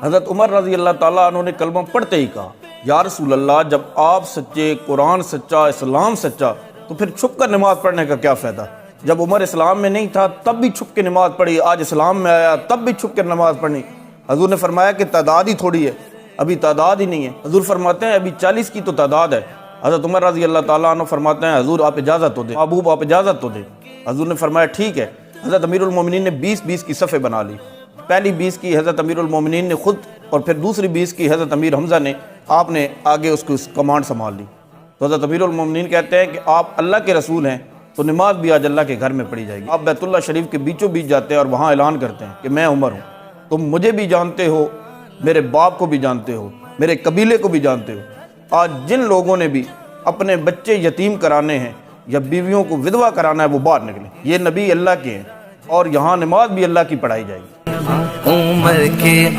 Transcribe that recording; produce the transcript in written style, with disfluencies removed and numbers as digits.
حضرت عمر رضی اللہ تعالیٰ عنہ نے کلمہ پڑھتے ہی کہا یا رسول اللہ جب آپ سچے، قرآن سچا، اسلام سچا، تو پھر چھپ کر نماز پڑھنے کا کیا فائدہ؟ جب عمر اسلام میں نہیں تھا تب بھی چھپ کے نماز پڑھی، آج اسلام میں آیا تب بھی چھپ کے نماز پڑھنی۔ حضور نے فرمایا کہ تعداد ہی تھوڑی ہے، ابھی تعداد ہی نہیں ہے۔ حضور فرماتے ہیں ابھی 40 کی تو تعداد ہے۔ حضرت عمر رضی اللہ تعالیٰ عنہ فرماتے ہیں حضور آپ اجازت تو دیں، محبوب آپ اجازت تو دیں۔ حضور نے فرمایا ٹھیک ہے۔ حضرت امیر المومنین نے 20 کی صفیں بنا لی، پہلی 20 کی حضرت امیر المومنین نے خود، اور پھر دوسری 20 کی حضرت امیر حمزہ نے، آپ نے آگے اس کو کمانڈ سنبھال لی۔ تو حضرت امیر المومنین کہتے ہیں کہ آپ اللہ کے رسول ہیں تو نماز بھی آج اللہ کے گھر میں پڑھی جائے گی۔ آپ بیت اللہ شریف کے بیچوں بیچ جاتے ہیں اور وہاں اعلان کرتے ہیں کہ میں عمر ہوں، تم مجھے بھی جانتے ہو، میرے باپ کو بھی جانتے ہو، میرے قبیلے کو بھی جانتے ہو۔ آج جن لوگوں نے بھی اپنے بچے یتیم کرانے ہیں یا بیویوں کو ودوا کرانا ہے وہ باہر نکلیں، یہ نبی اللہ کے ہیں اور یہاں نماز بھی اللہ کی پڑھائی جائے گی۔ عمر کے